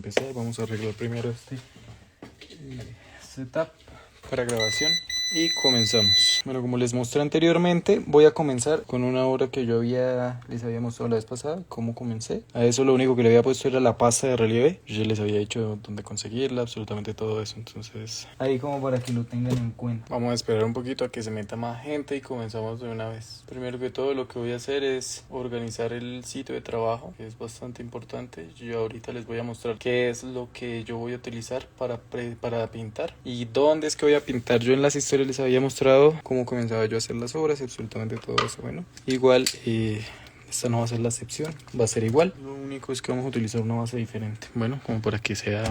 empezar. Vamos a arreglar primero este setup para grabación y comenzamos. Bueno, como les mostré anteriormente, voy a comenzar con una obra que yo les había mostrado la vez pasada, cómo comencé. A eso lo único que le había puesto era la pasta de relieve. Yo ya les había dicho dónde conseguirla, absolutamente todo eso. Entonces, ahí como para que lo tengan en cuenta. Vamos a esperar un poquito a que se meta más gente y comenzamos de una vez. Primero que todo, lo que voy a hacer es organizar el sitio de trabajo, que es bastante importante. Yo ahorita les voy a mostrar qué es lo que yo voy a utilizar para pintar y dónde es que voy a pintar. Yo en las historias les había mostrado cómo comenzaba yo a hacer las obras, absolutamente todo eso. Bueno, igual esta no va a ser la excepción, va a ser igual. Lo único es que vamos a utilizar una base diferente. Bueno, como para que sea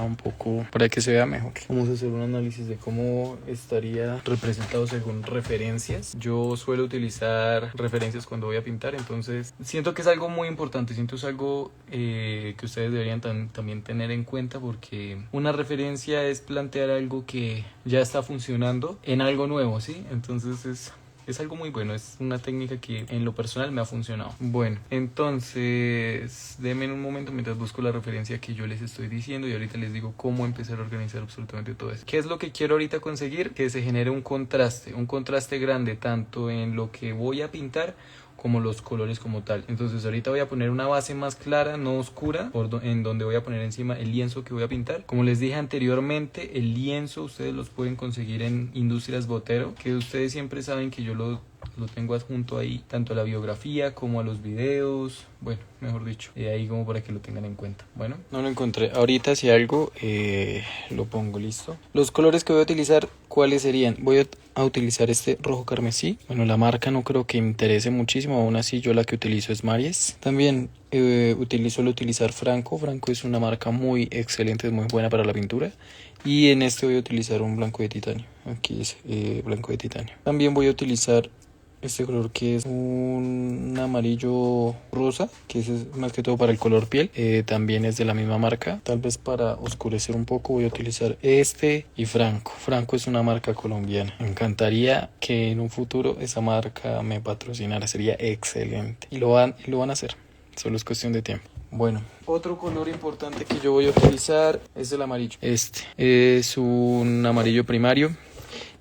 para que se vea mejor. Vamos a hacer un análisis de cómo estaría representado según referencias. Yo suelo utilizar referencias cuando voy a pintar, entonces siento que es algo muy importante, siento que es algo que ustedes deberían también tener en cuenta, porque una referencia es plantear algo que ya está funcionando en algo nuevo, ¿sí? Entonces es algo muy bueno, es una técnica que en lo personal me ha funcionado. Bueno, entonces denme un momento mientras busco la referencia que yo les estoy diciendo y ahorita les digo cómo empezar a organizar absolutamente todo eso. ¿Qué es lo que quiero ahorita conseguir? Que se genere un contraste grande tanto en lo que voy a pintar como los colores como tal. Entonces ahorita voy a poner una base más clara, no oscura, en donde voy a poner encima el lienzo que voy a pintar. Como les dije anteriormente, el lienzo ustedes los pueden conseguir en Industrias Botero, que ustedes siempre saben que yo lo tengo adjunto ahí, tanto a la biografía como a los videos, bueno, mejor dicho, ahí como para que lo tengan en cuenta. Bueno, no lo encontré, ahorita si algo lo pongo, listo. Los colores que voy a utilizar, ¿cuáles serían? Voy a utilizar este rojo carmesí. Bueno, la marca no creo que interese muchísimo, aún así yo la que utilizo es Maries. También suelo utilizar Franco. Franco es una marca muy excelente, es muy buena para la pintura. Y en este voy a utilizar un blanco de titanio. Aquí es blanco de titanio. También voy a utilizar este color que es un amarillo rosa, que es más que todo para el color piel. También es de la misma marca. Tal vez para oscurecer un poco voy a utilizar este y Franco. Franco es una marca colombiana. Me encantaría que en un futuro esa marca me patrocinara. Sería excelente. Y lo van a hacer. Solo es cuestión de tiempo. Bueno, otro color importante que yo voy a utilizar es el amarillo. Este es un amarillo primario.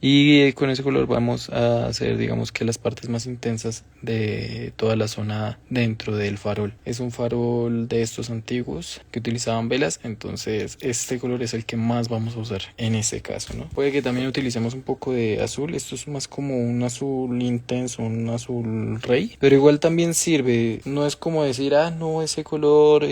Y con ese color vamos a hacer, digamos que las partes más intensas de toda la zona dentro del farol. Es un farol de estos antiguos que utilizaban velas, entonces este color es el que más vamos a usar en este caso, ¿no? Puede que también utilicemos un poco de azul, esto es más como un azul intenso, un azul rey, pero igual también sirve. No es como decir, no, ese color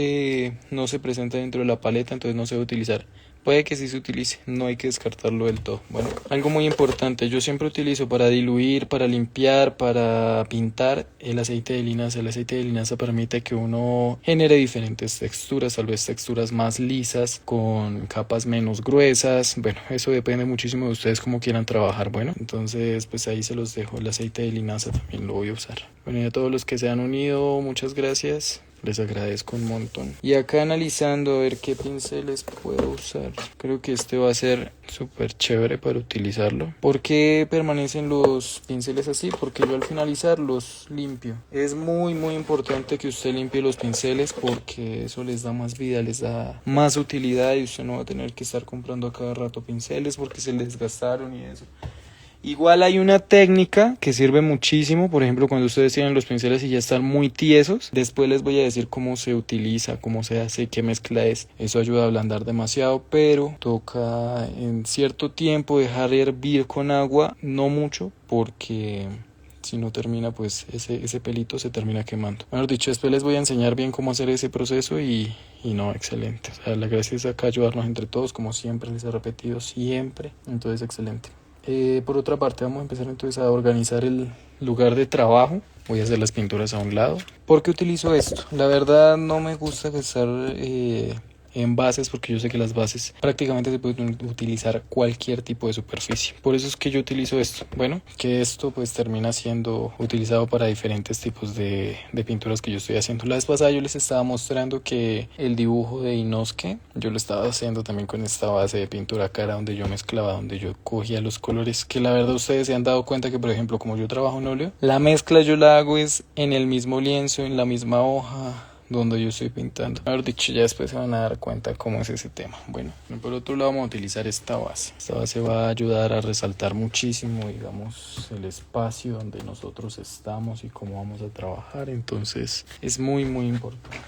no se presenta dentro de la paleta, entonces no se va a utilizar. Puede que sí se utilice, no hay que descartarlo del todo. Bueno, algo muy importante, yo siempre utilizo para diluir, para limpiar, para pintar el aceite de linaza. El aceite de linaza permite que uno genere diferentes texturas, tal vez texturas más lisas, con capas menos gruesas. Bueno, eso depende muchísimo de ustedes cómo quieran trabajar. Bueno, entonces pues ahí se los dejo, el aceite de linaza también lo voy a usar. Bueno, y a todos los que se han unido, muchas gracias. Les agradezco un montón. Y acá analizando a ver qué pinceles puedo usar. Creo que este va a ser súper chévere para utilizarlo. ¿Por qué permanecen los pinceles así? Porque yo al finalizar los limpio. Es muy importante que usted limpie los pinceles, porque eso les da más vida, les da más utilidad y usted no va a tener que estar comprando a cada rato pinceles porque se les desgastaron y eso. Igual hay una técnica que sirve muchísimo, por ejemplo, cuando ustedes tienen los pinceles y ya están muy tiesos, después les voy a decir cómo se utiliza, cómo se hace, qué mezcla es. Eso ayuda a ablandar demasiado, pero toca en cierto tiempo dejar hervir con agua, no mucho, porque si no termina, pues ese pelito se termina quemando. Mejor dicho, después les voy a enseñar bien cómo hacer ese proceso y no, excelente. O sea, la gracia es acá ayudarnos entre todos, como siempre les he repetido, siempre. Entonces, excelente. Por otra parte, vamos a empezar entonces a organizar el lugar de trabajo. Voy a hacer las pinturas a un lado. ¿Por qué utilizo esto? La verdad no me gusta gastar en bases, porque yo sé que las bases prácticamente se pueden utilizar cualquier tipo de superficie. Por eso es que yo utilizo esto. Bueno, que esto pues termina siendo utilizado para diferentes tipos de pinturas que yo estoy haciendo. La vez pasada yo les estaba mostrando que el dibujo de Inosuke yo lo estaba haciendo también con esta base de pintura cara, donde yo mezclaba, donde yo cogía los colores, que la verdad ustedes se han dado cuenta que, por ejemplo, como yo trabajo en óleo, la mezcla yo la hago es en el mismo lienzo, en la misma hoja, donde yo estoy pintando. Mejor dicho, ya después se van a dar cuenta cómo es ese tema. Bueno, por otro lado vamos a utilizar esta base. Esta base va a ayudar a resaltar muchísimo, digamos, el espacio donde nosotros estamos y cómo vamos a trabajar. Entonces es muy importante.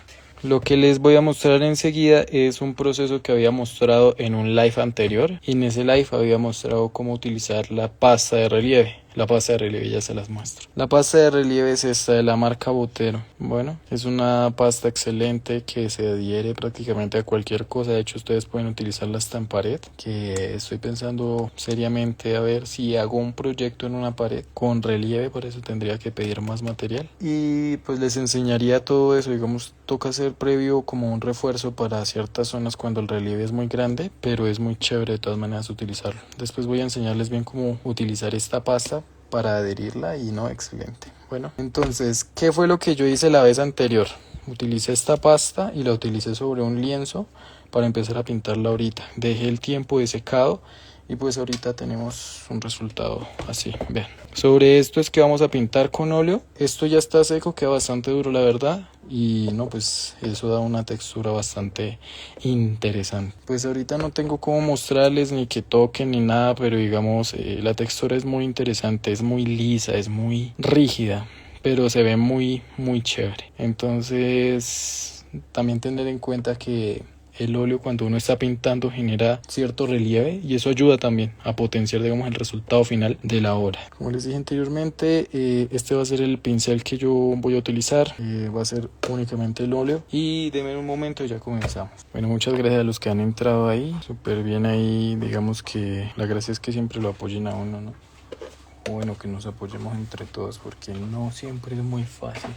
Lo que les voy a mostrar enseguida es un proceso que había mostrado en un live anterior, y en ese live había mostrado cómo utilizar la pasta de relieve. La pasta de relieve ya se las muestro. La pasta de relieve es esta de la marca Botero. Bueno, es una pasta excelente que se adhiere prácticamente a cualquier cosa. De hecho, ustedes pueden utilizarla hasta en pared, que estoy pensando seriamente a ver si hago un proyecto en una pared con relieve. Por eso tendría que pedir más material. Y pues les enseñaría todo eso. Digamos, toca hacer previo como un refuerzo para ciertas zonas cuando el relieve es muy grande, pero es muy chévere de todas maneras utilizarlo. Después voy a enseñarles bien cómo utilizar esta pasta para adherirla y no, excelente. Bueno, entonces, ¿qué fue lo que yo hice la vez anterior? Utilicé esta pasta y la utilicé sobre un lienzo para empezar a pintarla ahorita. Dejé el tiempo de secado y pues ahorita tenemos un resultado así, vean. Sobre esto es que vamos a pintar con óleo. Esto ya está seco, queda bastante duro la verdad. Y no, pues eso da una textura bastante interesante. Pues ahorita no tengo cómo mostrarles ni que toquen ni nada, pero digamos la textura es muy interesante, es muy lisa, es muy rígida, pero se ve muy chévere. Entonces también tener en cuenta que el óleo cuando uno está pintando genera cierto relieve y eso ayuda también a potenciar, digamos, el resultado final de la obra. Como les dije anteriormente, este va a ser el pincel que yo voy a utilizar, va a ser únicamente el óleo y denme un momento y ya comenzamos. Bueno, muchas gracias a los que han entrado ahí, súper bien ahí, digamos que la gracia es que siempre lo apoyen a uno, ¿no? O bueno, que nos apoyemos entre todos porque no siempre es muy fácil,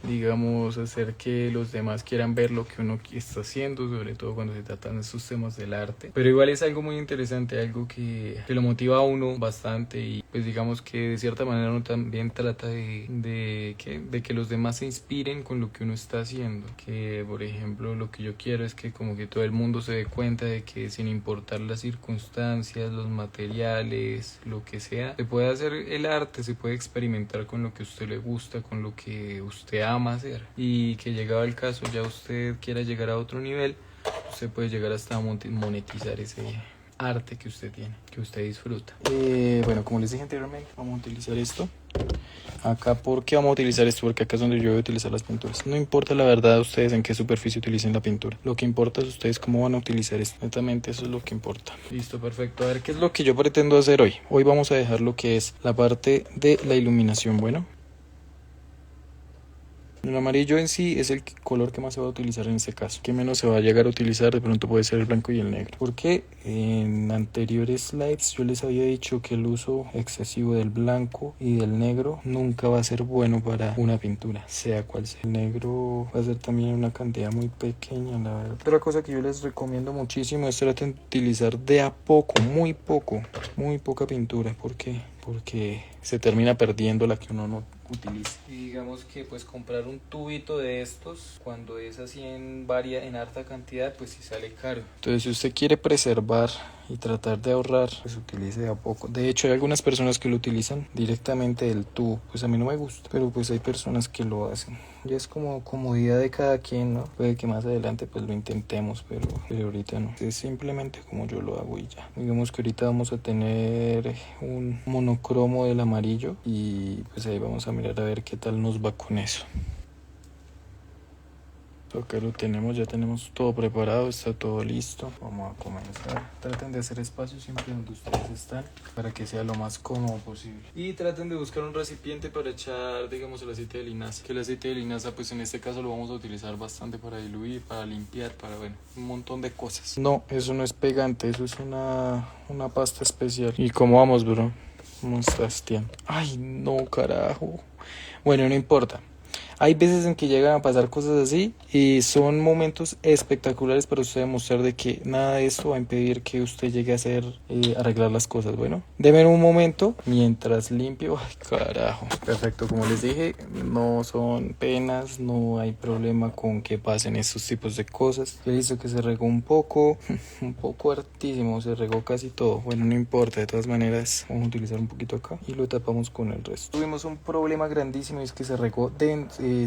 digamos, hacer que los demás quieran ver lo que uno está haciendo, sobre todo cuando se tratan de esos temas del arte. Pero igual es algo muy interesante, algo que lo motiva a uno bastante y pues digamos que de cierta manera uno también trata de que los demás se inspiren con lo que uno está haciendo. Que por ejemplo lo que yo quiero es que como que todo el mundo se dé cuenta de que sin importar las circunstancias, los materiales, lo que sea, se puede hacer el arte, se puede experimentar con lo que a usted le gusta, con lo que usted ama hacer, y que llegado el caso ya usted quiera llegar a otro nivel, usted puede llegar hasta monetizar ese arte que usted tiene, que usted disfruta. Bueno, como les dije anteriormente, vamos a utilizar esto acá. ¿Por qué vamos a utilizar esto? Porque acá es donde yo voy a utilizar las pinturas. No importa la verdad ustedes en qué superficie utilicen la pintura, lo que importa es ustedes cómo van a utilizar esto. Netamente eso es lo que importa. Listo, perfecto. A ver, ¿qué es lo que yo pretendo hacer hoy? Hoy vamos a dejar lo que es la parte de la iluminación. Bueno, el amarillo en sí es el color que más se va a utilizar en este caso. Que menos se va a llegar a utilizar de pronto puede ser el blanco y el negro. Porque en anteriores slides yo les había dicho que el uso excesivo del blanco y del negro nunca va a ser bueno para una pintura, sea cual sea. El negro va a ser también una cantidad muy pequeña, la verdad. Otra cosa que yo les recomiendo muchísimo es tratar de utilizar de a poco, muy poca pintura. ¿Por qué? Porque se termina perdiendo la que uno no utiliza. Y digamos que pues comprar un tubito de estos cuando es así en harta cantidad pues sí sale caro. Entonces si usted quiere preservar y tratar de ahorrar, pues utilice de a poco. De hecho hay algunas personas que lo utilizan directamente del tubo, pues a mí no me gusta, pero pues hay personas que lo hacen. Ya es como comodidad de cada quien, ¿no? Puede que más adelante pues lo intentemos, pero ahorita no. Es simplemente como yo lo hago y ya. Digamos que ahorita vamos a tener un monocromo del amarillo y pues ahí vamos a mirar a ver qué tal nos va con eso. Acá lo tenemos, ya tenemos todo preparado, está todo listo. Vamos a comenzar. Traten de hacer espacio siempre donde ustedes están para que sea lo más cómodo posible. Y traten de buscar un recipiente para echar, digamos, el aceite de linaza. Que el aceite de linaza, pues en este caso lo vamos a utilizar bastante para diluir, para limpiar, para, bueno, un montón de cosas. No, eso no es pegante, eso es una pasta especial. ¿Y cómo vamos, bro? ¿Cómo estás, Tian? Ay, no, carajo. Bueno, no importa. Hay veces en que llegan a pasar cosas así y son momentos espectaculares para usted demostrar de que nada de esto va a impedir que usted llegue a hacer, arreglar las cosas. Bueno, denme un momento mientras limpio. Ay, carajo. Perfecto, como les dije, no son penas, no hay problema con que pasen estos tipos de cosas. He visto que se regó un poco hartísimo, se regó casi todo. Bueno, no importa, de todas maneras vamos a utilizar un poquito acá y lo tapamos con el resto. Tuvimos un problema grandísimo y es que se regó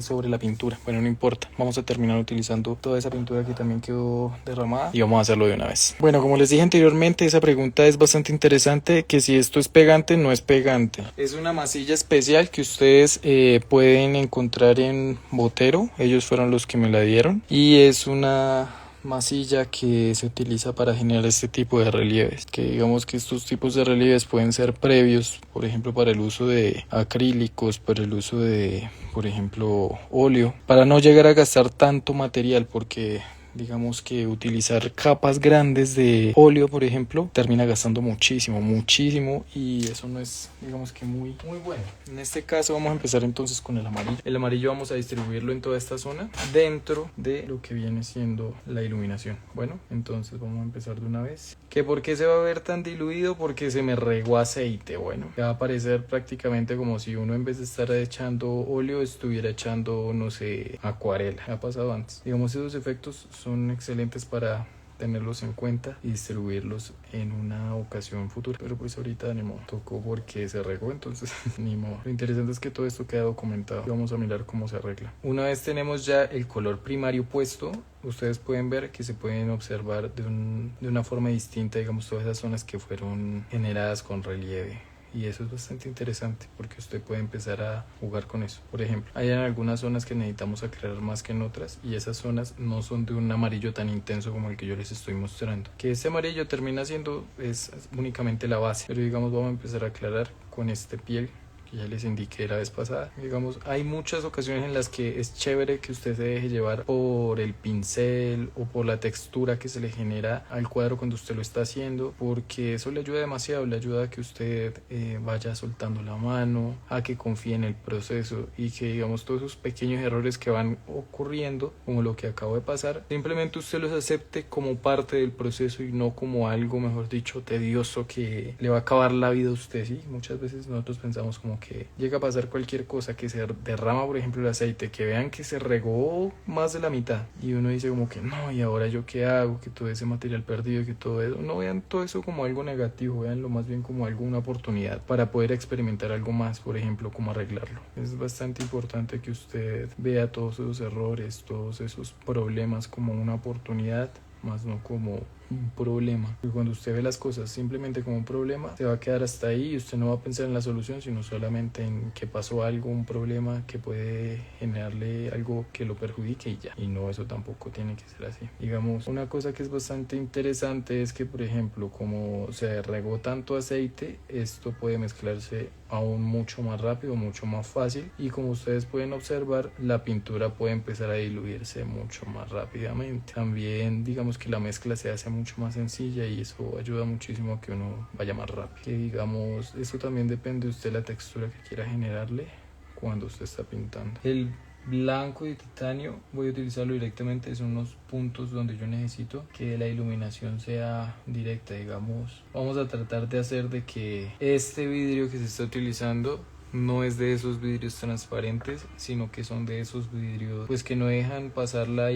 sobre la pintura. Bueno, no importa, vamos a terminar utilizando toda esa pintura que también quedó derramada y vamos a hacerlo de una vez. Bueno, como les dije anteriormente, esa pregunta es bastante interesante, que si esto es pegante, no es pegante. Es una masilla especial que ustedes pueden encontrar en Botero, ellos fueron los que me la dieron, y es una masilla que se utiliza para generar este tipo de relieves, que digamos que estos tipos de relieves pueden ser previos, por ejemplo para el uso de acrílicos, para el uso de, por ejemplo, óleo, para no llegar a gastar tanto material, porque digamos que utilizar capas grandes de óleo, por ejemplo, termina gastando muchísimo y eso no es, digamos que muy bueno. En este caso vamos a empezar entonces con el amarillo. El amarillo vamos a distribuirlo en toda esta zona dentro de lo que viene siendo la iluminación. Bueno, entonces vamos a empezar de una vez. ¿Que por qué se va a ver tan diluido? Porque se me regó aceite. Bueno, va a parecer prácticamente como si uno en vez de estar echando óleo estuviera echando, no sé, acuarela. Ha pasado antes. Digamos, esos efectos son excelentes para tenerlos en cuenta y distribuirlos en una ocasión futura, pero pues ahorita ni modo, tocó porque se regó, entonces ni modo. Lo interesante es que todo esto queda documentado y vamos a mirar cómo se arregla. Una vez tenemos ya el color primario puesto, ustedes pueden ver que se pueden observar de una forma distinta, digamos, todas esas zonas que fueron generadas con relieve. Y eso es bastante interesante porque usted puede empezar a jugar con eso. Por ejemplo, hay en algunas zonas que necesitamos aclarar más que en otras, y esas zonas no son de un amarillo tan intenso como el que yo les estoy mostrando. Que este amarillo termina siendo es únicamente la base, pero digamos vamos a empezar a aclarar con este piel que ya les indiqué la vez pasada. Digamos, hay muchas ocasiones en las que es chévere que usted se deje llevar por el pincel o por la textura que se le genera al cuadro cuando usted lo está haciendo, porque eso le ayuda demasiado, le ayuda a que usted vaya soltando la mano, a que confíe en el proceso y que, digamos, todos esos pequeños errores que van ocurriendo, como lo que acabo de pasar, simplemente usted los acepte como parte del proceso y no como algo, mejor dicho, tedioso que le va a acabar la vida a usted. Sí, muchas veces nosotros pensamos como que llega a pasar cualquier cosa, que se derrama por ejemplo el aceite, que vean que se regó más de la mitad y uno dice como que no, y ahora yo qué hago, que todo ese material perdido, que todo eso, no vean todo eso como algo negativo, veanlo más bien como algo, una oportunidad para poder experimentar algo más, por ejemplo, cómo arreglarlo. Es bastante importante que usted vea todos esos errores, todos esos problemas como una oportunidad, más no como un problema. Y cuando usted ve las cosas simplemente como un problema, se va a quedar hasta ahí y usted no va a pensar en la solución, sino solamente en que pasó algo, un problema que puede generarle algo que lo perjudique y ya. Y no, eso tampoco tiene que ser así. Digamos, una cosa que es bastante interesante es que, por ejemplo, como se regó tanto aceite, esto puede mezclarse aún mucho más rápido, mucho más fácil, y como ustedes pueden observar, la pintura puede empezar a diluirse mucho más rápidamente. También digamos que la mezcla se hace mucho más sencilla y eso ayuda muchísimo a que uno vaya más rápido. Que digamos, esto también depende de usted la textura que quiera generarle cuando usted está pintando. El blanco de titanio voy a utilizarlo directamente, son unos puntos donde yo necesito que la iluminación sea directa. Digamos, vamos a tratar de hacer de que este vidrio que se está utilizando no es de esos vidrios transparentes, sino que son de esos vidrios pues que no dejan pasar la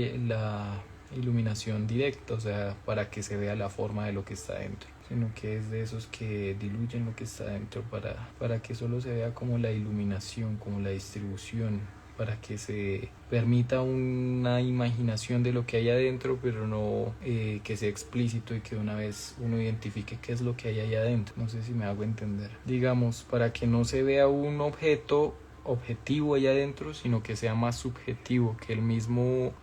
iluminación directa, o sea, para que se vea la forma de lo que está dentro, sino que es de esos que diluyen lo que está dentro para que solo se vea como la iluminación, como la distribución, para que se permita una imaginación de lo que hay adentro, pero no que sea explícito y que de una vez uno identifique qué es lo que hay ahí adentro. No sé si me hago entender. Digamos, para que no se vea un objeto objetivo allá adentro, sino que sea más subjetivo, que el mismo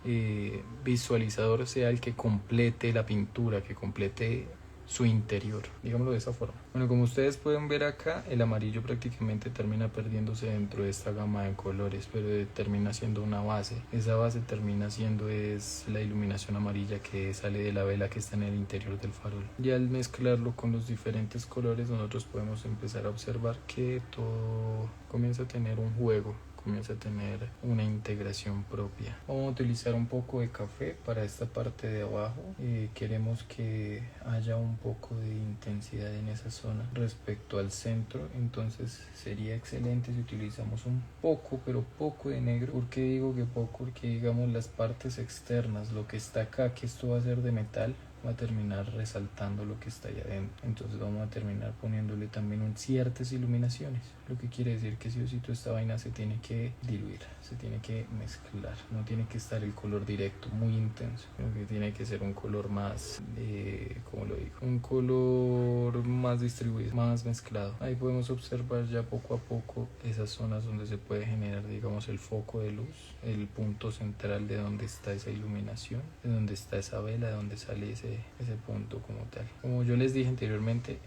visualizador sea el que complete la pintura, que complete su interior, digámoslo de esa forma. Bueno, como ustedes pueden ver acá, el amarillo prácticamente termina perdiéndose dentro de esta gama de colores, pero termina siendo una base. Esa base termina siendo es la iluminación amarilla que sale de la vela que está en el interior del farol. Y al mezclarlo con los diferentes colores, nosotros podemos empezar a observar que todo comienza a tener un juego, comienza a tener una integración propia. Vamos a utilizar un poco de café para esta parte de abajo. Queremos que haya un poco de intensidad en esa zona respecto al centro, entonces sería excelente si utilizamos un poco, pero poco de negro. ¿Por qué digo que poco? Porque digamos las partes externas, lo que está acá, que esto va a ser de metal, va a terminar resaltando lo que está allá adentro. Entonces vamos a terminar poniéndole también ciertas iluminaciones, lo que quiere decir que sí o sí toda esta vaina se tiene que diluir, se tiene que mezclar, no tiene que estar el color directo, muy intenso, sino que tiene que ser un color más, ¿cómo lo digo? Un color más distribuido, más mezclado. Ahí podemos observar ya poco a poco esas zonas donde se puede generar, digamos, el foco de luz, el punto central de donde está esa iluminación, de donde está esa vela, de donde sale ese punto como tal. Como yo les dije anteriormente,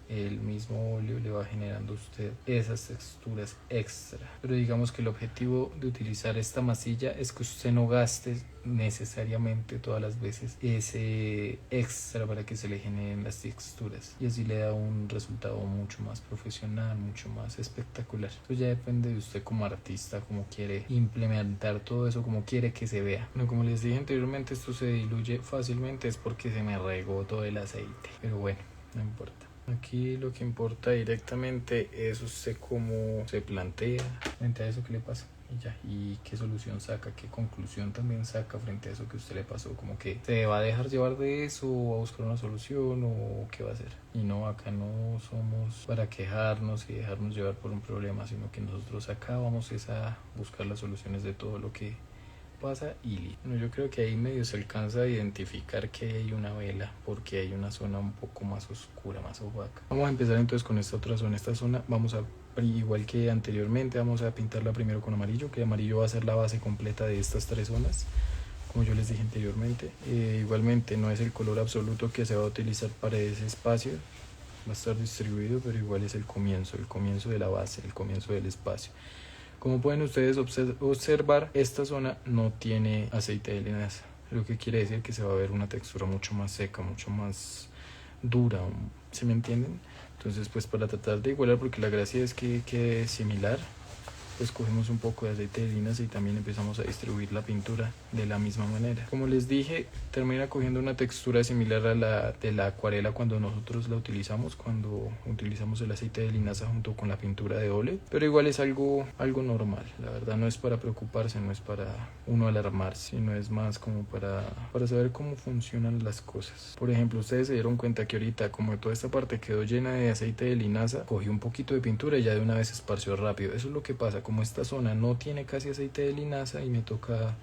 el mismo óleo le va generando a usted esas texturas extra, pero digamos que el objetivo de utilizar esta masilla es que usted no gaste necesariamente todas las veces ese extra para que se le generen las texturas, y así le da un resultado mucho más profesional, mucho más espectacular. Eso ya depende de usted como artista, cómo quiere implementar todo eso, cómo quiere que se vea. Bueno, como les dije anteriormente, esto se diluye fácilmente, es porque se me regó todo el aceite, pero bueno, no importa. Aquí lo que importa directamente es usted cómo se plantea frente a eso que le pasa y ya, y qué solución saca, qué conclusión también saca frente a eso que a usted le pasó, como que se va a dejar llevar de eso o va a buscar una solución o qué va a hacer. Y no, acá no somos para quejarnos y dejarnos llevar por un problema, sino que nosotros acá vamos a buscar las soluciones de todo lo que pasa y bueno, yo creo que ahí medio se alcanza a identificar que hay una vela porque hay una zona un poco más oscura, más opaca. Vamos a empezar entonces con esta otra zona. Esta zona vamos a, igual que anteriormente, vamos a pintarla primero con amarillo, que amarillo va a ser la base completa de estas tres zonas, como yo les dije anteriormente. Igualmente no es el color absoluto que se va a utilizar para ese espacio, va a estar distribuido, pero igual es el comienzo de la base, el comienzo del espacio. Como pueden ustedes observar, esta zona no tiene aceite de linaza, lo que quiere decir que se va a ver una textura mucho más seca, mucho más dura, ¿sí me entienden? Entonces, pues para tratar de igualar, porque la gracia es que quede similar, pues cogemos un poco de aceite de linaza y también empezamos a distribuir la pintura de la misma manera. Como les dije, termina cogiendo una textura similar a la de la acuarela cuando nosotros la utilizamos, cuando utilizamos el aceite de linaza junto con la pintura de óleo, pero igual es algo normal. La verdad no es para preocuparse, no es para uno alarmarse, sino es más como para saber cómo funcionan las cosas. Por ejemplo, ustedes se dieron cuenta que ahorita, como toda esta parte quedó llena de aceite de linaza, cogí un poquito de pintura y ya de una vez esparció rápido. Eso es lo que pasa, como esta zona no tiene casi aceite de linaza y me toca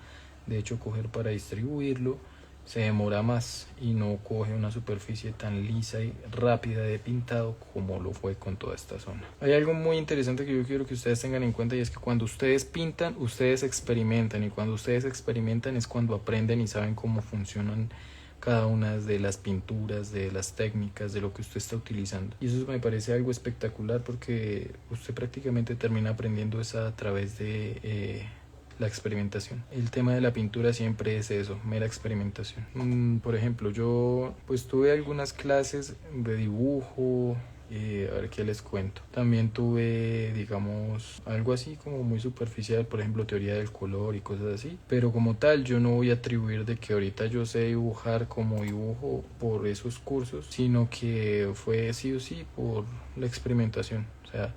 de hecho coger para distribuirlo, se demora más y no coge una superficie tan lisa y rápida de pintado como lo fue con toda esta zona. Hay algo muy interesante que yo quiero que ustedes tengan en cuenta, y es que cuando ustedes pintan, ustedes experimentan, y cuando ustedes experimentan es cuando aprenden y saben cómo funcionan cada una de las pinturas, de las técnicas, de lo que usted está utilizando. Y eso me parece algo espectacular porque usted prácticamente termina aprendiendo eso a través de la experimentación. El tema de la pintura siempre es eso, mera experimentación. Por ejemplo, yo pues tuve algunas clases de dibujo. A ver qué les cuento. También tuve, digamos, algo así como muy superficial, por ejemplo, teoría del color y cosas así. Pero como tal, yo no voy a atribuir de que ahorita yo sé dibujar como dibujo por esos cursos, sino que fue sí o sí por la experimentación. O sea,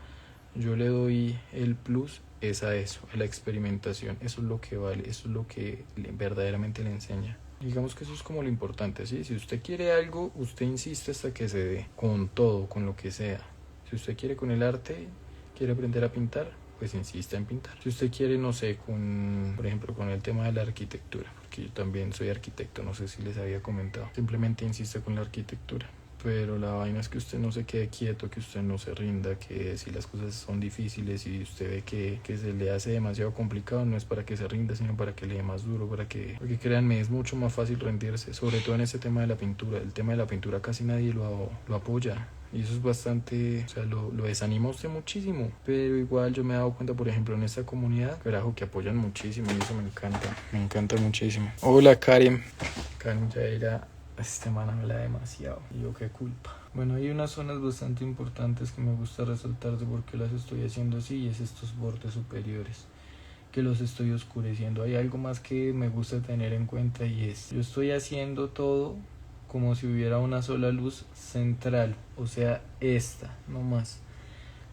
yo le doy el plus es a eso, a la experimentación. Eso es lo que vale, eso es lo que verdaderamente le enseña. Digamos que eso es como lo importante, ¿sí? Si usted quiere algo, usted insiste hasta que se dé, con todo, con lo que sea. Si usted quiere con el arte, quiere aprender a pintar, pues insista en pintar. Si usted quiere, no sé, por ejemplo, con el tema de la arquitectura, porque yo también soy arquitecto, no sé si les había comentado, simplemente insista con la arquitectura. Pero la vaina es que usted no se quede quieto, que usted no se rinda, que si las cosas son difíciles y usted ve que se le hace demasiado complicado, no es para que se rinda, sino para que le dé más duro, porque créanme, es mucho más fácil rendirse, sobre todo en este tema de la pintura. El tema de la pintura casi nadie lo apoya. Y eso es bastante, o sea, lo desanima a usted muchísimo. Pero igual yo me he dado cuenta, por ejemplo, en esta comunidad, carajo, que apoyan muchísimo y eso me encanta muchísimo. Hola, Karen. Karen ya era... Este man habla demasiado y yo qué culpa. Bueno, hay unas zonas bastante importantes que me gusta resaltar de por qué las estoy haciendo así, y es estos bordes superiores que los estoy oscureciendo. Hay algo más que me gusta tener en cuenta, y es, yo estoy haciendo todo como si hubiera una sola luz central, o sea, esta, no más.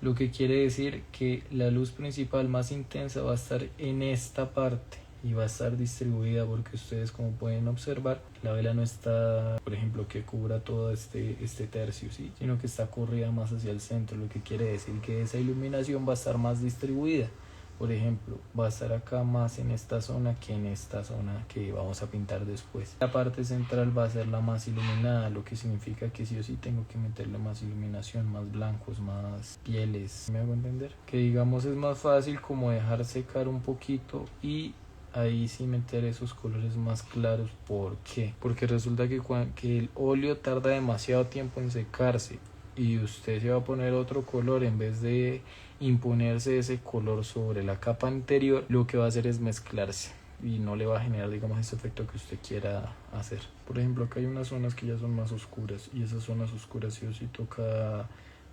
Lo que quiere decir que la luz principal más intensa va a estar en esta parte y va a estar distribuida, porque ustedes, como pueden observar, la vela no está, por ejemplo, que cubra todo este tercio, ¿sí? Sino que está corrida más hacia el centro, lo que quiere decir que esa iluminación va a estar más distribuida, Por ejemplo, va a estar acá más en esta zona que en esta zona que vamos a pintar después. La parte central va a ser la más iluminada, lo que significa que sí o sí tengo que meterle más iluminación, más blancos, más pieles. ¿Me hago entender? Que digamos es más fácil como dejar secar un poquito y ahí sí meter esos colores más claros. ¿Por qué? Porque resulta que el óleo tarda demasiado tiempo en secarse y usted se va a poner otro color en vez de imponerse ese color sobre la capa anterior, lo que va a hacer es mezclarse y no le va a generar, digamos, ese efecto que usted quiera hacer. Por ejemplo, acá hay unas zonas que ya son más oscuras y esas zonas oscuras sí o sí toca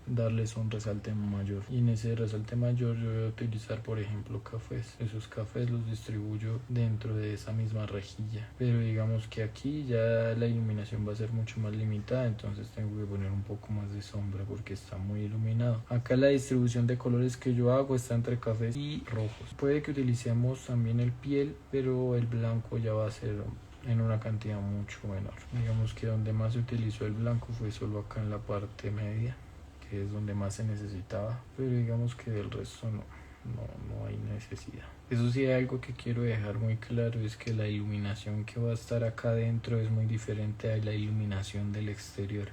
darles un resalte mayor, y en ese resalte mayor yo voy a utilizar por ejemplo cafés. Esos cafés los distribuyo dentro de esa misma rejilla, pero digamos que aquí ya la iluminación va a ser mucho más limitada, entonces tengo que poner un poco más de sombra porque está muy iluminado. Acá la distribución de colores que yo hago está entre cafés y rojos. Puede que utilicemos también el piel, pero el blanco ya va a ser en una cantidad mucho menor. Digamos que donde más se utilizó el blanco fue solo acá en la parte media, que es donde más se necesitaba, pero digamos que del resto no hay necesidad. Eso sí, hay algo que quiero dejar muy claro, es que la iluminación que va a estar acá adentro es muy diferente a la iluminación del exterior.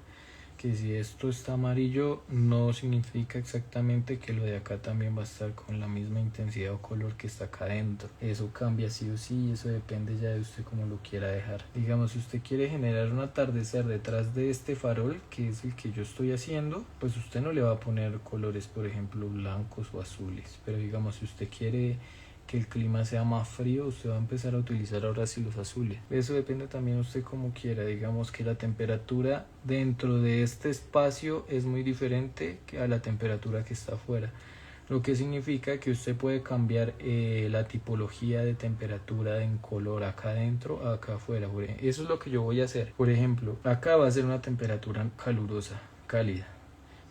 Que si esto está amarillo no significa exactamente que lo de acá también va a estar con la misma intensidad o color que está acá adentro. Eso cambia sí o sí, eso depende ya de usted cómo lo quiera dejar. Digamos, si usted quiere generar un atardecer detrás de este farol, que es el que yo estoy haciendo, pues usted no le va a poner colores, por ejemplo, blancos o azules. Pero digamos, si usted quiere que el clima sea más frío, usted va a empezar a utilizar ahora sí los azules. Eso depende también usted como quiera. Digamos que la temperatura dentro de este espacio es muy diferente que a la temperatura que está afuera, lo que significa que usted puede cambiar la tipología de temperatura en color acá adentro a acá afuera. Eso es lo que yo voy a hacer. Por ejemplo, acá va a ser una temperatura calurosa, cálida,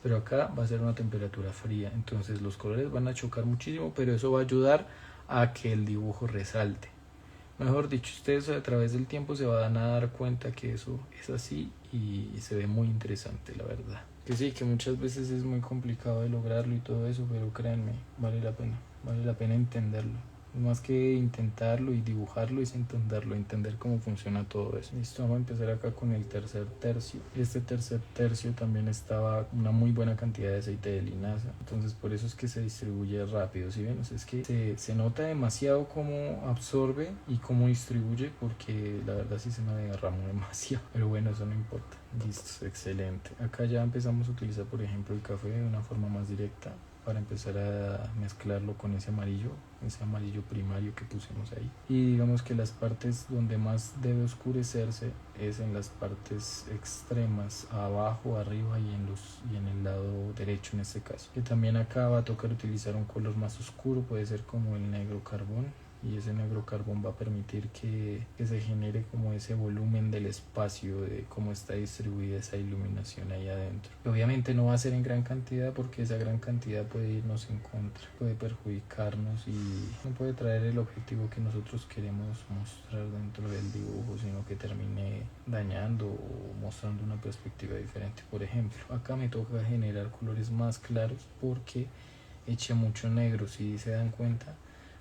pero acá va a ser una temperatura fría, entonces los colores van a chocar muchísimo, pero eso va a ayudar a que el dibujo resalte. Mejor dicho, ustedes a través del tiempo se van a dar cuenta que eso es así y se ve muy interesante, la verdad. Que sí, que muchas veces es muy complicado de lograrlo y todo eso, pero créanme, vale la pena entenderlo. Más que intentarlo y dibujarlo es entenderlo, entender cómo funciona todo eso. Listo, vamos a empezar acá con el tercer tercio. Este tercer tercio también estaba una muy buena cantidad de aceite de linaza, entonces por eso es que se distribuye rápido, ¿sí ven? O sea, es que se nota demasiado cómo absorbe y cómo distribuye, porque la verdad sí se me derramó demasiado, pero bueno, eso no importa. Listo, excelente. Acá ya empezamos a utilizar por ejemplo el café de una forma más directa, para empezar a mezclarlo con ese amarillo primario que pusimos ahí. Y digamos que las partes donde más debe oscurecerse es en las partes extremas, abajo, arriba y en el lado derecho en este caso. Que también acá va a tocar utilizar un color más oscuro, puede ser como el negro carbón, y ese negro carbón va a permitir que se genere como ese volumen del espacio, de cómo está distribuida esa iluminación ahí adentro. Obviamente no va a ser en gran cantidad, porque esa gran cantidad puede irnos en contra, puede perjudicarnos y no puede traer el objetivo que nosotros queremos mostrar dentro del dibujo, sino que termine dañando o mostrando una perspectiva diferente. Por ejemplo, acá me toca generar colores más claros porque eché mucho negro, si se dan cuenta.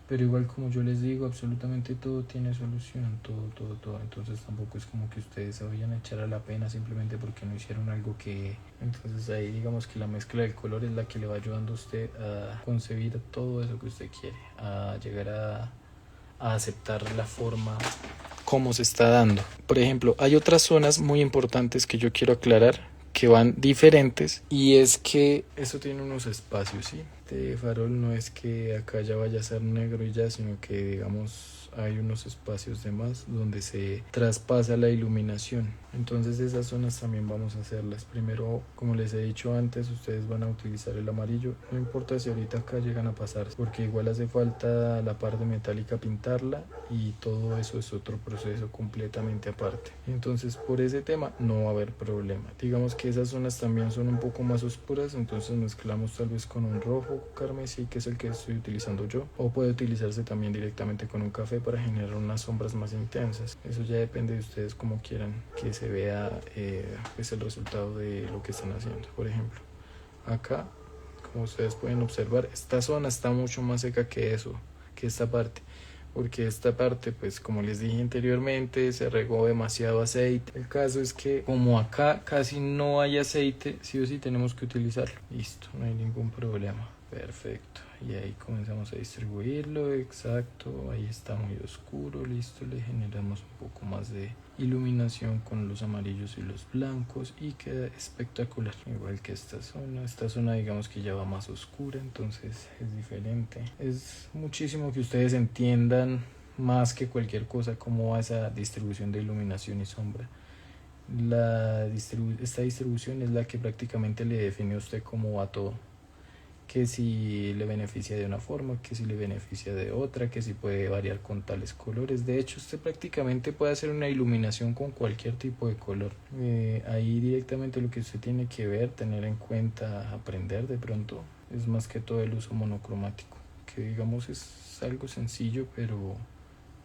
Pero igual, como yo les digo, absolutamente todo tiene solución, todo. Entonces tampoco es como que ustedes se vayan a echar a la pena simplemente porque no hicieron algo que... Entonces ahí digamos que la mezcla del color es la que le va ayudando a usted a concebir todo eso que usted quiere, a llegar a aceptar la forma como se está dando. Por ejemplo, hay otras zonas muy importantes que yo quiero aclarar, que van diferentes, y es que eso tiene unos espacios, ¿sí? Este farol no es que acá ya vaya a ser negro y ya, sino que digamos hay unos espacios de más donde se traspasa la iluminación. Entonces esas zonas también vamos a hacerlas. Primero, como les he dicho antes, ustedes van a utilizar el amarillo. No importa si ahorita acá llegan a pasar, porque igual hace falta la parte metálica pintarla y todo eso es otro proceso completamente aparte. Entonces por ese tema no va a haber problema. Digamos que esas zonas también son un poco más oscuras, entonces mezclamos tal vez con un rojo carmesí, que es el que estoy utilizando yo, o puede utilizarse también directamente con un café para generar unas sombras más intensas. Eso ya depende de ustedes como quieran que se vea pues el resultado de lo que están haciendo. Por ejemplo, acá, como ustedes pueden observar, esta zona está mucho más seca que eso, que esta parte, porque esta parte, pues como les dije anteriormente, se regó demasiado aceite. El caso es que como acá casi no hay aceite, sí o sí tenemos que utilizarlo. Listo, no hay ningún problema. Perfecto, y ahí comenzamos a distribuirlo. Exacto, ahí está muy oscuro. Listo, le generamos un poco más de iluminación con los amarillos y los blancos y queda espectacular, igual que esta zona digamos que ya va más oscura, entonces es diferente. Es muchísimo que ustedes entiendan más que cualquier cosa cómo va esa distribución de iluminación y sombra. Esta distribución es la que prácticamente le define a usted cómo va todo, que si le beneficia de una forma, que si le beneficia de otra, que si puede variar con tales colores. De hecho, usted prácticamente puede hacer una iluminación con cualquier tipo de color. Ahí directamente lo que usted tiene que ver, tener en cuenta, aprender de pronto, es más que todo el uso monocromático, que digamos es algo sencillo, pero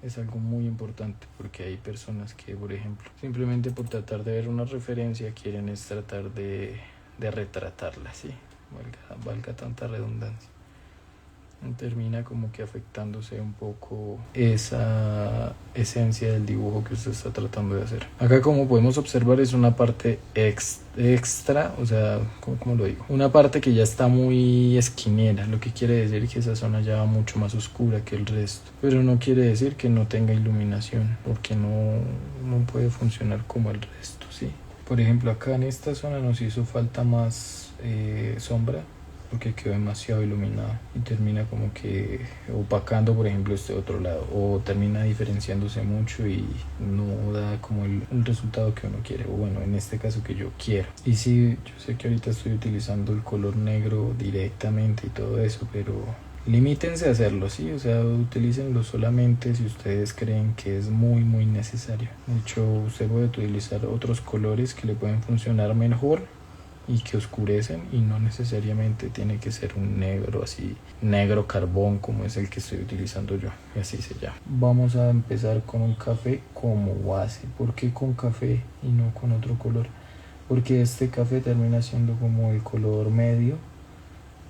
es algo muy importante, porque hay personas que, por ejemplo, simplemente por tratar de ver una referencia quieren es tratar de retratarla, ¿sí? Valga tanta redundancia. Termina como que afectándose un poco esa esencia del dibujo que usted está tratando de hacer. Acá, como podemos observar, es una parte extra, o sea, ¿cómo lo digo? Una parte que ya está muy esquinera, lo que quiere decir que esa zona ya va mucho más oscura que el resto, pero no quiere decir que no tenga iluminación, porque no puede funcionar como el resto, ¿sí? Por ejemplo, acá en esta zona nos hizo falta más sombra, porque quedó demasiado iluminado y termina como que opacando, por ejemplo, este otro lado, o termina diferenciándose mucho y no da como el resultado que uno quiere, o bueno, en este caso que yo quiero. Y sí, yo sé que ahorita estoy utilizando el color negro directamente y todo eso, pero limítense a hacerlo, ¿sí? O sea, utilícenlo solamente si ustedes creen que es muy necesario. De hecho, usted puede utilizar otros colores que le pueden funcionar mejor y que oscurecen, y no necesariamente tiene que ser un negro así, negro carbón como es el que estoy utilizando yo, y así se llama. Vamos a empezar con un café como base. ¿Por qué con café y no con otro color? Porque este café termina siendo como el color medio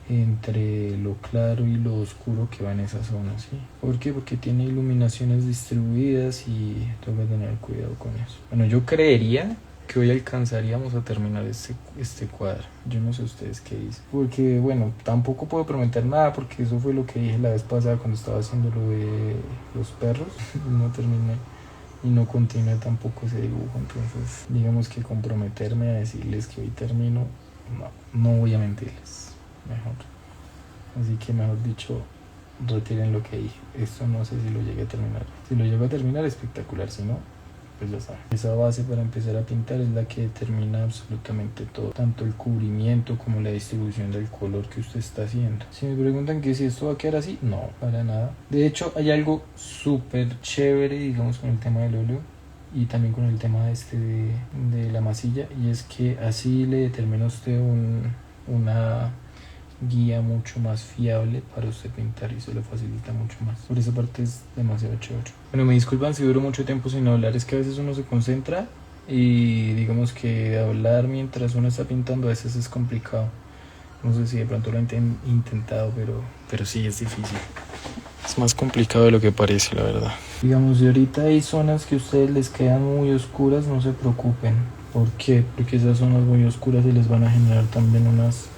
entre lo claro y lo oscuro que va en esa zona, ¿sí? ¿Por qué? Porque tiene iluminaciones distribuidas y tengo que tener cuidado con eso. Bueno, yo creería que hoy alcanzaríamos a terminar este cuadro. Yo no sé ustedes qué dicen, porque bueno, tampoco puedo prometer nada, porque eso fue lo que dije la vez pasada cuando estaba haciendo lo de los perros. No terminé y no continué tampoco ese dibujo, entonces digamos que comprometerme a decirles que hoy termino, no voy a mentirles, mejor. Así que mejor dicho, retiren lo que dije. Esto no sé si lo llegué a terminar. Si lo llego a terminar, espectacular. Si no, pues ya saben. Esa base para empezar a pintar es la que determina absolutamente todo, tanto el cubrimiento como la distribución del color que usted está haciendo. Si me preguntan que si esto va a quedar así, no, para nada. De hecho, hay algo súper chévere, digamos, con el tema del óleo y también con el tema de la masilla, y es que así le determina a usted una guía mucho más fiable para usted pintar, y se lo facilita mucho más. Por esa parte es demasiado chévere. Bueno, me disculpan si duro mucho tiempo sin hablar, es que a veces uno se concentra y digamos que hablar mientras uno está pintando a veces es complicado. No sé si de pronto lo han intentado, pero sí es difícil. Es más complicado de lo que parece, la verdad. Digamos, si ahorita hay zonas que a ustedes les quedan muy oscuras, no se preocupen. ¿Por qué? Porque esas zonas muy oscuras se les van a generar también unas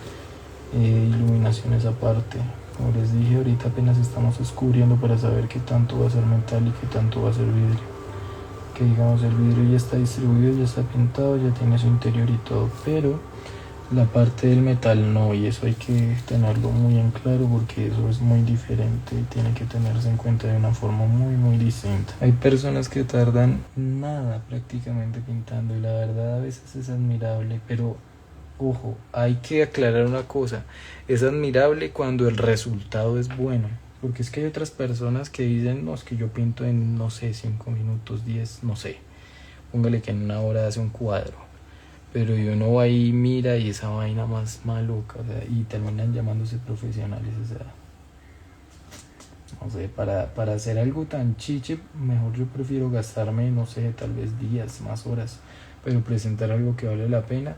iluminaciones aparte. Como les dije, ahorita apenas estamos descubriendo para saber qué tanto va a ser metal y qué tanto va a ser vidrio. Que digamos, el vidrio ya está distribuido, ya está pintado, ya tiene su interior y todo, pero la parte del metal no, y eso hay que tenerlo muy en claro, porque eso es muy diferente y tiene que tenerse en cuenta de una forma muy distinta. Hay personas que tardan nada prácticamente pintando, y la verdad a veces es admirable, pero ojo, hay que aclarar una cosa, es admirable cuando el resultado es bueno, porque es que hay otras personas que dicen, no, es que yo pinto en, no sé, 5 minutos, 10, no sé, póngale que en una hora hace un cuadro, pero uno va ahí, mira, y esa vaina más maluca, o sea, y terminan llamándose profesionales, o sea, no sé, para hacer algo tan chiche, mejor yo prefiero gastarme, no sé, tal vez días, más horas, pero presentar algo que vale la pena,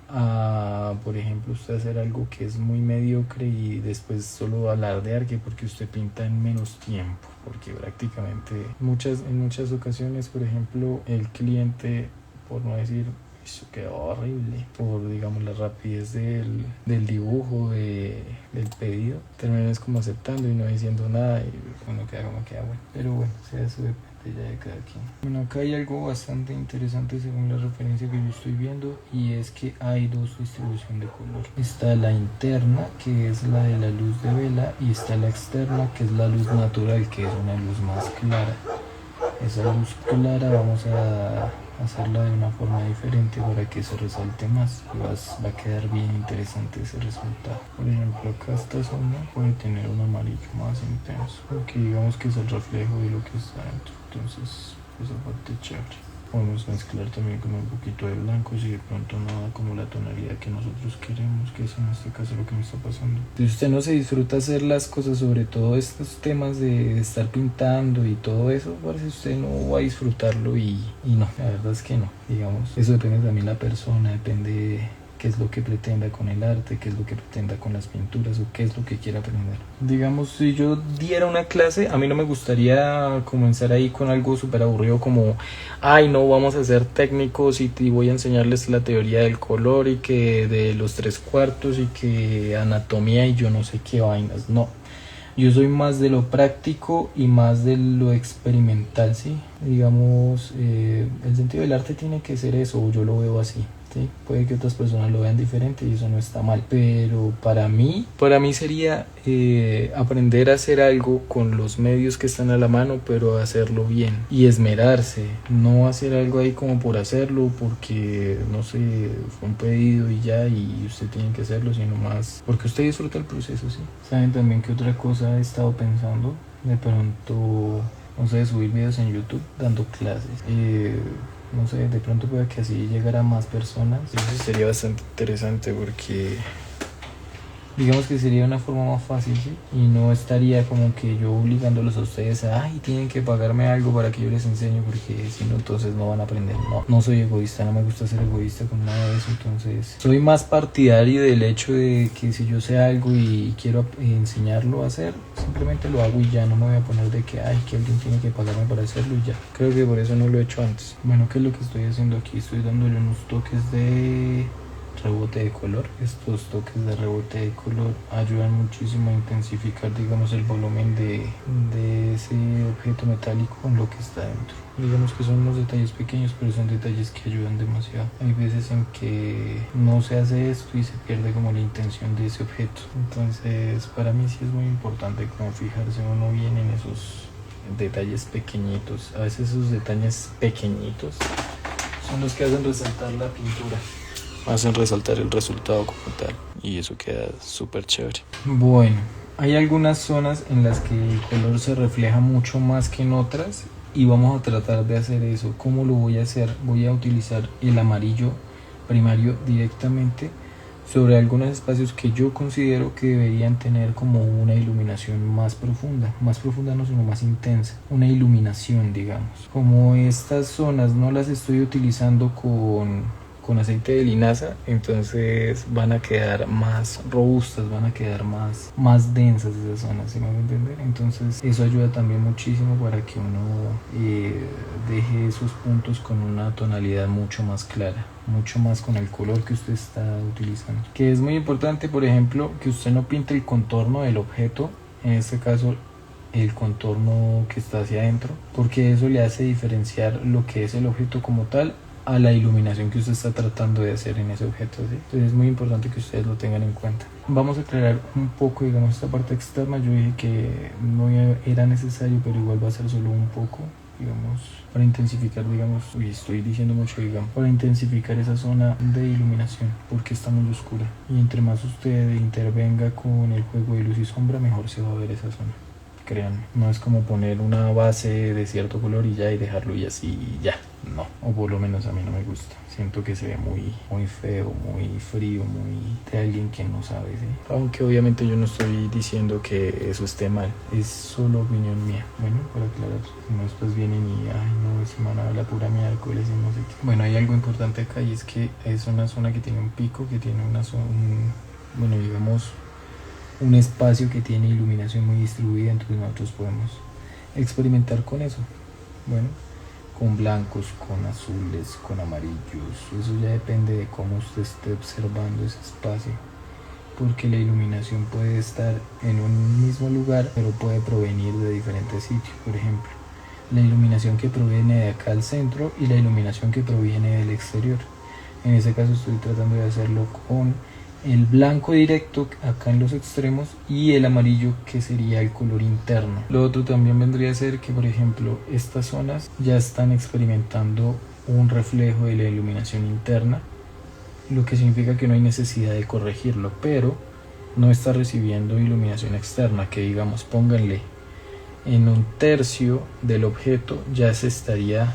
a, por ejemplo, usted hacer algo que es muy mediocre y después solo alardear que porque usted pinta en menos tiempo, porque prácticamente en muchas ocasiones, por ejemplo, el cliente, por no decir eso quedó horrible, por digamos la rapidez del dibujo, del pedido, terminas como aceptando y no diciendo nada y uno queda como queda bueno, pero bueno, o sea, eso depende ya de cada quien. Bueno, acá hay algo bastante interesante según la referencia que yo estoy viendo, y es que hay dos distribuciones de color. Está la interna, que es la de la luz de vela, y está la externa, que es la luz natural, que es una luz más clara. Esa luz clara vamos a hacerla de una forma diferente para que se resalte más y va a quedar bien interesante ese resultado. Por ejemplo, acá esta zona puede tener un amarillo más intenso, porque digamos que es el reflejo de lo que está dentro. Entonces esa parte chévere. Podemos mezclar también con un poquito de blanco si de pronto no da como la tonalidad que nosotros queremos, que es en este caso lo que me está pasando. Si usted no se disfruta hacer las cosas, sobre todo estos temas de estar pintando y todo eso, parece que usted no va a disfrutarlo y no, la verdad es que no, digamos. Eso depende también de la persona, depende qué es lo que pretenda con el arte, qué es lo que pretenda con las pinturas o qué es lo que quiera aprender. Digamos, si yo diera una clase, a mí no me gustaría comenzar ahí con algo súper aburrido como, ay no, vamos a ser técnicos y voy a enseñarles la teoría del color y que de los 3/4 y que anatomía y yo no sé qué vainas, no. Yo soy más de lo práctico y más de lo experimental, ¿sí? Digamos, el sentido del arte tiene que ser eso, o yo lo veo así. ¿Sí? Puede que otras personas lo vean diferente y eso no está mal, pero para mí sería aprender a hacer algo con los medios que están a la mano, pero hacerlo bien y esmerarse, no hacer algo ahí como por hacerlo, porque no sé, fue un pedido y ya, y usted tiene que hacerlo, sino más porque usted disfruta el proceso, ¿sí? ¿Saben también qué otra cosa he estado pensando? De pronto, no sé, subir videos en YouTube dando clases. No sé, de pronto pueda que así llegara a más personas. Eso sería bastante interesante porque digamos que sería una forma más fácil, ¿sí? Y no estaría como que yo obligándolos a ustedes a, ay, tienen que pagarme algo para que yo les enseñe, porque si no, entonces no van a aprender. No soy egoísta, no me gusta ser egoísta con nada de eso, entonces soy más partidario del hecho de que si yo sé algo y quiero enseñarlo a hacer, simplemente lo hago y ya, no me voy a poner de que, ay, que alguien tiene que pagarme para hacerlo y ya. Creo que por eso no lo he hecho antes. Bueno, ¿qué es lo que estoy haciendo aquí? Estoy dándole unos toques de rebote de color. Estos toques de rebote de color ayudan muchísimo a intensificar, digamos, el volumen de ese objeto metálico con lo que está dentro. Digamos que son unos detalles pequeños, pero son detalles que ayudan demasiado. Hay veces en que no se hace esto y se pierde como la intención de ese objeto. Entonces, para mí sí es muy importante como fijarse uno bien en esos detalles pequeñitos. A veces esos detalles pequeñitos son los que hacen resaltar la pintura, hacen resaltar el resultado como tal, y eso queda súper chévere. Bueno, hay algunas zonas en las que el color se refleja mucho más que en otras y vamos a tratar de hacer eso. ¿Cómo lo voy a hacer? Voy a utilizar el amarillo primario directamente sobre algunos espacios que yo considero que deberían tener como una iluminación más profunda no, sino más intensa, una iluminación, digamos. Como estas zonas no las estoy utilizando con aceite de linaza, entonces van a quedar más robustas, van a quedar más densas esas zonas, ¿sí me van a entender? Entonces eso ayuda también muchísimo para que uno deje esos puntos con una tonalidad mucho más clara, mucho más con el color que usted está utilizando. Que es muy importante, por ejemplo, que usted no pinte el contorno del objeto, en este caso el contorno que está hacia adentro, porque eso le hace diferenciar lo que es el objeto como tal a la iluminación que usted está tratando de hacer en ese objeto, ¿sí? Entonces es muy importante que ustedes lo tengan en cuenta. Vamos a aclarar un poco, digamos, esta parte externa. Yo dije que no era necesario, pero igual va a ser solo un poco, digamos, para intensificar, digamos, estoy diciendo mucho, digamos, para intensificar esa zona de iluminación, porque está muy oscura. Y entre más usted intervenga con el juego de luz y sombra, mejor se va a ver esa zona. Créanme, no es como poner una base de cierto color y ya, y dejarlo y así y ya. no, o por lo menos a mí no me gusta. Siento que se ve muy feo, muy frío, muy de alguien que no sabe, ¿sí? Aunque obviamente yo no estoy diciendo que eso esté mal, es solo opinión mía. Bueno, para aclarar, si no después vienen y, ay no, ese man habla pura miércoles y no sé qué. Bueno, hay algo importante acá y es que es una zona que tiene un pico, que tiene una zona, bueno, digamos, un espacio que tiene iluminación muy distribuida, entonces nosotros podemos experimentar con eso. Bueno, con blancos, con azules, con amarillos, eso ya depende de cómo usted esté observando ese espacio, porque la iluminación puede estar en un mismo lugar, pero puede provenir de diferentes sitios. Por ejemplo, la iluminación que proviene de acá al centro y la iluminación que proviene del exterior. En ese caso estoy tratando de hacerlo con el blanco directo acá en los extremos y el amarillo, que sería el color interno. Lo otro también vendría a ser que, por ejemplo, estas zonas ya están experimentando un reflejo de la iluminación interna, lo que significa que no hay necesidad de corregirlo, pero no está recibiendo iluminación externa, que digamos, pónganle en un tercio del objeto, ya se estaría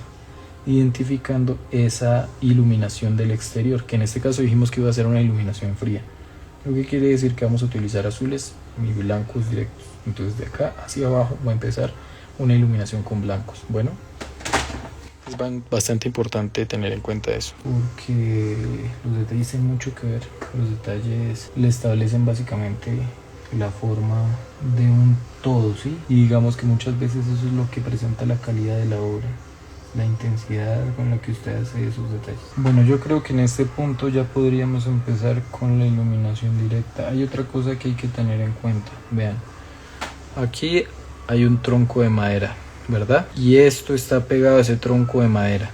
identificando esa iluminación del exterior, que en este caso dijimos que iba a ser una iluminación fría, lo que quiere decir que vamos a utilizar azules y blancos directos. Entonces de acá hacia abajo va a empezar una iluminación con blancos. Bueno, es bastante importante tener en cuenta eso, porque los detalles tienen mucho que ver. Los detalles le establecen básicamente la forma de un todo, ¿sí? Y digamos que muchas veces eso es lo que presenta la calidad de la obra, la intensidad con la que usted hace esos detalles. Bueno, yo creo que en este punto ya podríamos empezar con la iluminación directa. Hay otra cosa que hay que tener en cuenta. Vean, aquí hay un tronco de madera, ¿verdad? Y esto está pegado a ese tronco de madera,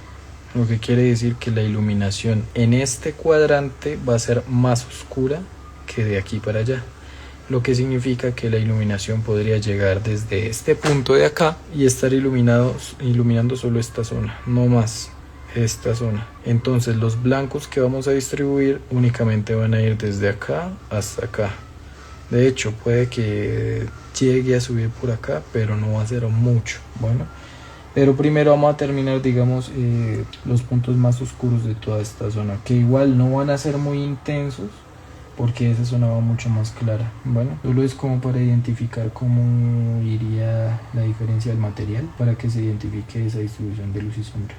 lo que quiere decir que la iluminación en este cuadrante va a ser más oscura que de aquí para allá, lo que significa que la iluminación podría llegar desde este punto de acá y estar iluminando solo esta zona, no más esta zona. Entonces los blancos que vamos a distribuir únicamente van a ir desde acá hasta acá. De hecho, puede que llegue a subir por acá, pero no va a ser mucho. Bueno, pero primero vamos a terminar, digamos, los puntos más oscuros de toda esta zona, que igual no van a ser muy intensos, porque esa zona va mucho más clara. Bueno, solo es como para identificar cómo iría la diferencia del material, para que se identifique esa distribución de luz y sombra.